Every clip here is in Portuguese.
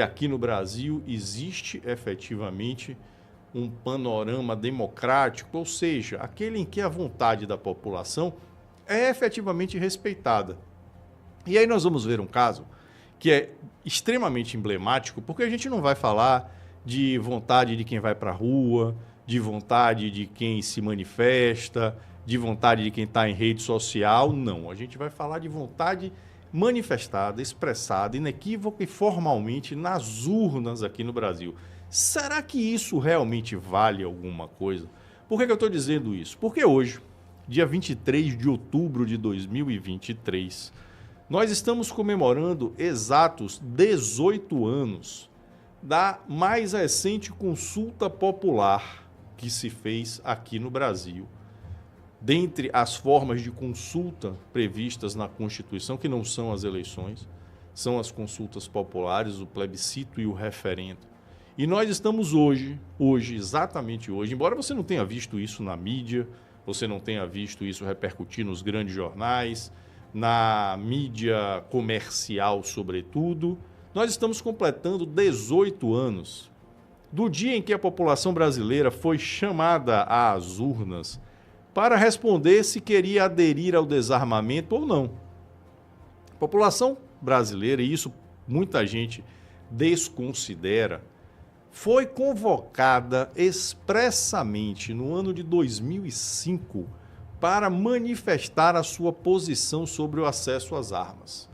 que aqui no Brasil existe efetivamente um panorama democrático, ou seja, aquele em que a vontade da população é efetivamente respeitada. E aí nós vamos ver um caso que é extremamente emblemático, porque a gente não vai falar de vontade de quem vai para a rua, de vontade de quem se manifesta, de vontade de quem está em rede social, não. A gente vai falar de vontade manifestada, expressada, inequívoca e formalmente nas urnas aqui no Brasil. Será que isso realmente vale alguma coisa? Por que eu estou dizendo isso? Porque hoje, dia 23 de outubro de 2023, nós estamos comemorando exatos 18 anos da mais recente consulta popular que se fez aqui no Brasil. Dentre as formas de consulta previstas na Constituição, que não são as eleições, são as consultas populares, o plebiscito e o referendo. E nós estamos hoje, exatamente hoje, embora você não tenha visto isso na mídia, você não tenha visto isso repercutir nos grandes jornais, na mídia comercial, sobretudo, nós estamos completando 18 anos do dia em que a população brasileira foi chamada às urnas para responder se queria aderir ao desarmamento ou não. A população brasileira, e isso muita gente desconsidera, foi convocada expressamente no ano de 2005 para manifestar a sua posição sobre o acesso às armas.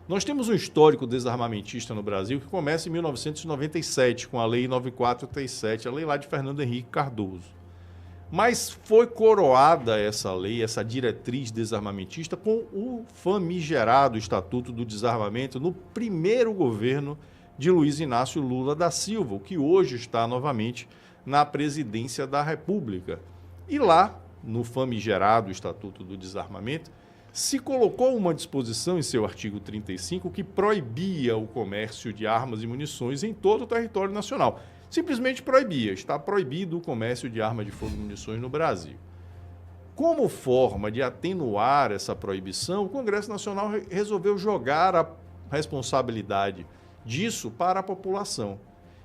Nós temos um histórico desarmamentista no Brasil que começa em 1997, com a Lei 9437, a lei lá de Fernando Henrique Cardoso. Mas foi coroada essa lei, essa diretriz desarmamentista, com o famigerado Estatuto do Desarmamento no primeiro governo de Luiz Inácio Lula da Silva, o que hoje está novamente na presidência da República. E lá, no famigerado Estatuto do Desarmamento, se colocou uma disposição em seu artigo 35 que proibia o comércio de armas e munições em todo o território nacional. Simplesmente proibia, está proibido o comércio de armas de fogo e munições no Brasil. Como forma de atenuar essa proibição, o Congresso Nacional resolveu jogar a responsabilidade disso para a população.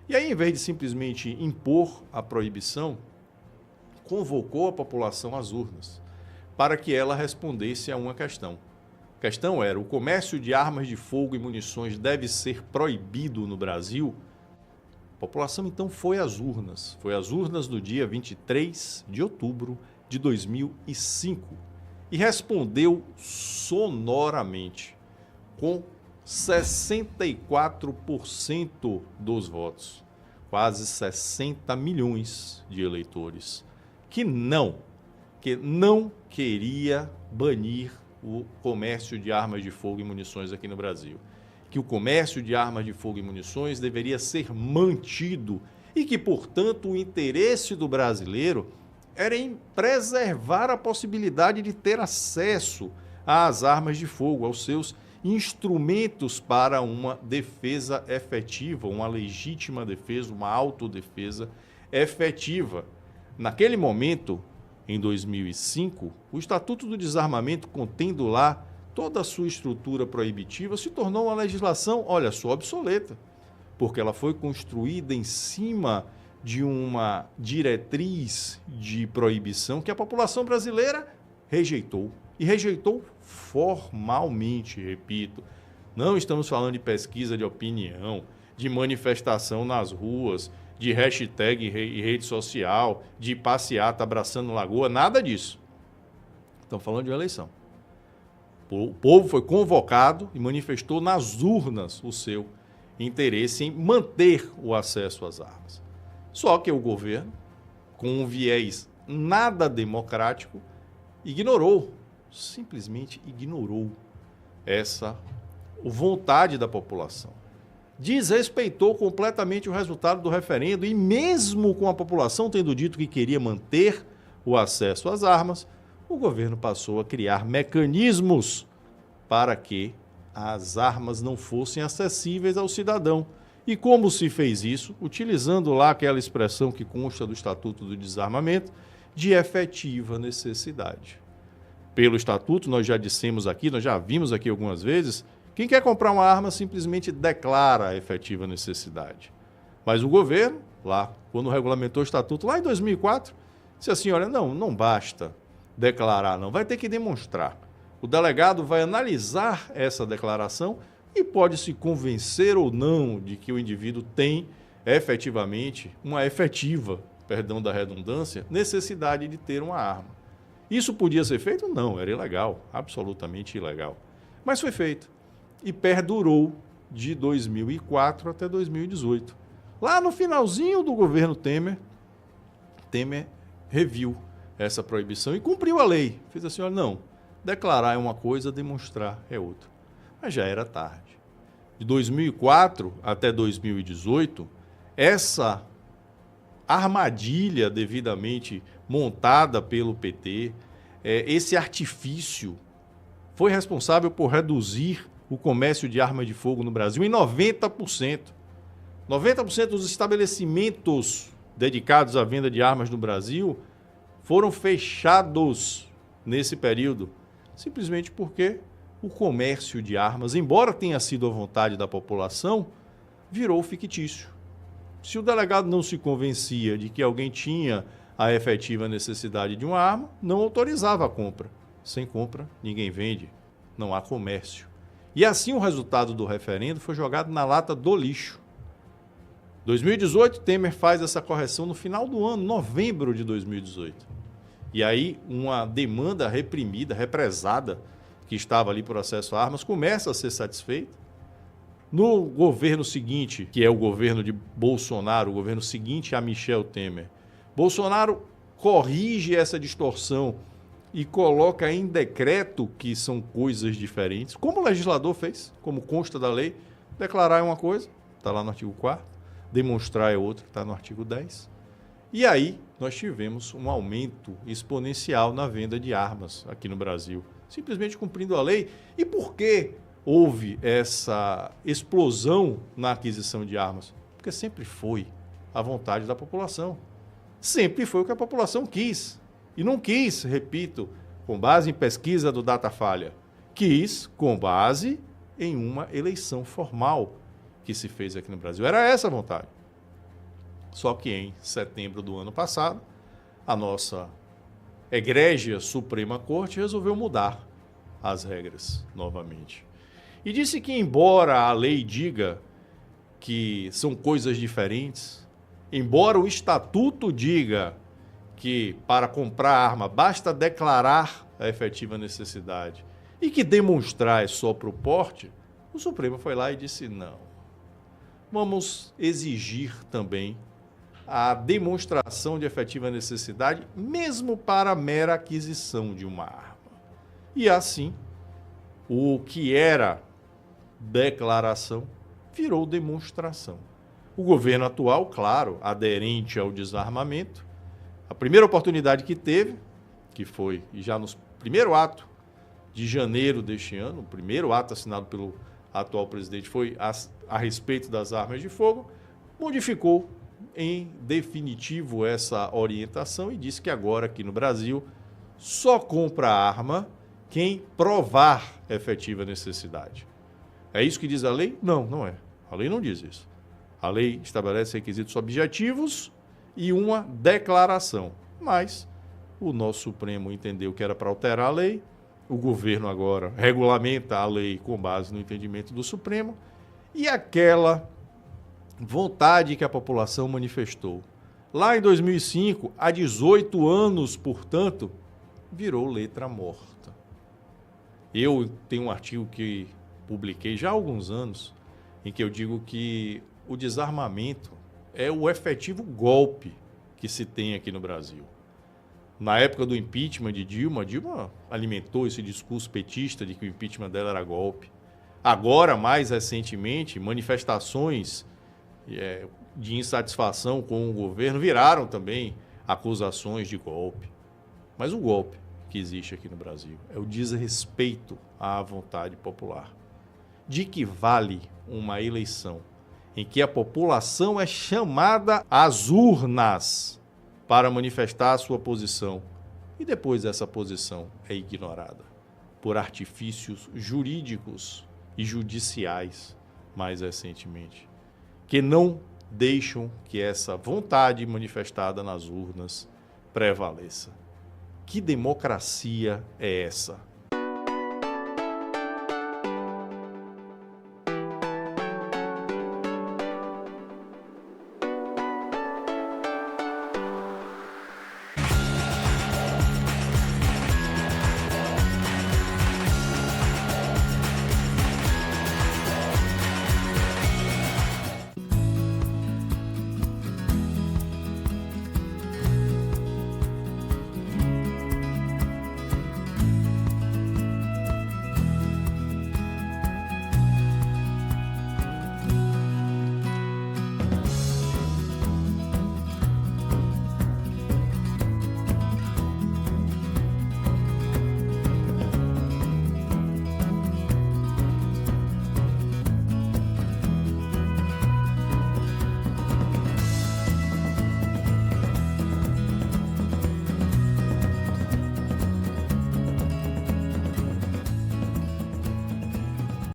E aí, em vez de simplesmente impor a proibição, convocou a população às urnas para que ela respondesse a uma questão. A questão era: o comércio de armas de fogo e munições deve ser proibido no Brasil? A população então foi às urnas no dia 23 de outubro de 2005 e respondeu sonoramente, com 64% dos votos, quase 60 milhões de eleitores, que não queria banir o comércio de armas de fogo e munições aqui no Brasil, que o comércio de armas de fogo e munições deveria ser mantido e que, portanto, o interesse do brasileiro era em preservar a possibilidade de ter acesso às armas de fogo, aos seus instrumentos para uma defesa efetiva, uma legítima defesa, uma autodefesa efetiva. Naquele momento, em 2005, o Estatuto do Desarmamento, contendo lá toda a sua estrutura proibitiva, se tornou uma legislação, olha só, obsoleta, porque ela foi construída em cima de uma diretriz de proibição que a população brasileira rejeitou. E rejeitou formalmente, repito. Não estamos falando de pesquisa de opinião, de manifestação nas ruas, de hashtag em rede social, de passeata abraçando lagoa, nada disso. Estamos falando de uma eleição. O povo foi convocado e manifestou nas urnas o seu interesse em manter o acesso às armas. Só que o governo, com um viés nada democrático, simplesmente ignorou essa vontade da população. Desrespeitou completamente o resultado do referendo e, mesmo com a população tendo dito que queria manter o acesso às armas, o governo passou a criar mecanismos para que as armas não fossem acessíveis ao cidadão. E como se fez isso? Utilizando lá aquela expressão que consta do Estatuto do Desarmamento, de efetiva necessidade. Pelo Estatuto, nós já dissemos aqui, nós já vimos aqui algumas vezes, Quem quer comprar uma arma simplesmente declara a efetiva necessidade. Mas o governo, lá, quando regulamentou o estatuto, lá em 2004, disse assim, olha, não basta declarar, não, vai ter que demonstrar. O delegado vai analisar essa declaração e pode se convencer ou não de que o indivíduo tem efetivamente uma efetiva, perdão da redundância, necessidade de ter uma arma. Isso podia ser feito? Não, era ilegal, absolutamente ilegal. Mas foi feito e perdurou de 2004 até 2018. Lá no finalzinho do governo Temer reviu essa proibição e cumpriu a lei. Fez assim, olha, não, declarar é uma coisa, demonstrar é outra. Mas já era tarde. De 2004 até 2018, essa armadilha devidamente montada pelo PT, esse artifício, foi responsável por reduzir o comércio de armas de fogo no Brasil em 90%. 90% dos estabelecimentos dedicados à venda de armas no Brasil foram fechados nesse período, simplesmente porque o comércio de armas, embora tenha sido a vontade da população, virou fictício. Se o delegado não se convencia de que alguém tinha a efetiva necessidade de uma arma, não autorizava a compra. Sem compra, ninguém vende, não há comércio. E assim o resultado do referendo foi jogado na lata do lixo. 2018, Temer faz essa correção no final do ano, novembro de 2018. E aí uma demanda reprimida, represada, que estava ali por acesso a armas, começa a ser satisfeita. No governo seguinte, que é o governo de Bolsonaro, o governo seguinte a Michel Temer, Bolsonaro corrige essa distorção e coloca em decreto que são coisas diferentes, como o legislador fez, como consta da lei, declarar é uma coisa, está lá no artigo 4º, demonstrar é outra, está no artigo 10. E aí nós tivemos um aumento exponencial na venda de armas aqui no Brasil, simplesmente cumprindo a lei. E por que houve essa explosão na aquisição de armas? Porque sempre foi a vontade da população. Sempre foi o que a população quis. E não quis, repito, com base em pesquisa do Datafolha, quis com base em uma eleição formal que se fez aqui no Brasil. Era essa a vontade. Só que em setembro do ano passado, a nossa egrégia Suprema Corte resolveu mudar as regras novamente. E disse que, embora a lei diga que são coisas diferentes, embora o estatuto diga que para comprar arma basta declarar a efetiva necessidade e que demonstrar é só para o porte, o Supremo foi lá e disse não. Vamos exigir também a demonstração de efetiva necessidade, mesmo para a mera aquisição de uma arma. E assim, o que era declaração virou demonstração. O governo atual, claro, aderente ao desarmamento, a primeira oportunidade que teve, que foi já no primeiro ato de janeiro deste ano, o primeiro ato assinado pelo atual presidente foi a respeito das armas de fogo, modificou em definitivo essa orientação e disse que agora aqui no Brasil só compra arma quem provar efetiva necessidade. É isso que diz a lei? Não, não é. A lei não diz isso. A lei estabelece requisitos objetivos e uma declaração. Mas o nosso Supremo entendeu que era para alterar a lei, o governo agora regulamenta a lei com base no entendimento do Supremo e aquela vontade que a população manifestou lá em 2005, há 18 anos, portanto, virou letra morta. Eu tenho um artigo que publiquei já há alguns anos, em que eu digo que o desarmamento é o efetivo golpe que se tem aqui no Brasil. Na época do impeachment de Dilma, Dilma alimentou esse discurso petista de que o impeachment dela era golpe. Agora, mais recentemente, manifestações de insatisfação com o governo viraram também acusações de golpe. Mas o golpe que existe aqui no Brasil é o desrespeito à vontade popular. De que vale uma eleição em que a população é chamada às urnas para manifestar a sua posição e depois essa posição é ignorada por artifícios jurídicos e judiciais, mais recentemente, que não deixam que essa vontade manifestada nas urnas prevaleça. Que democracia é essa?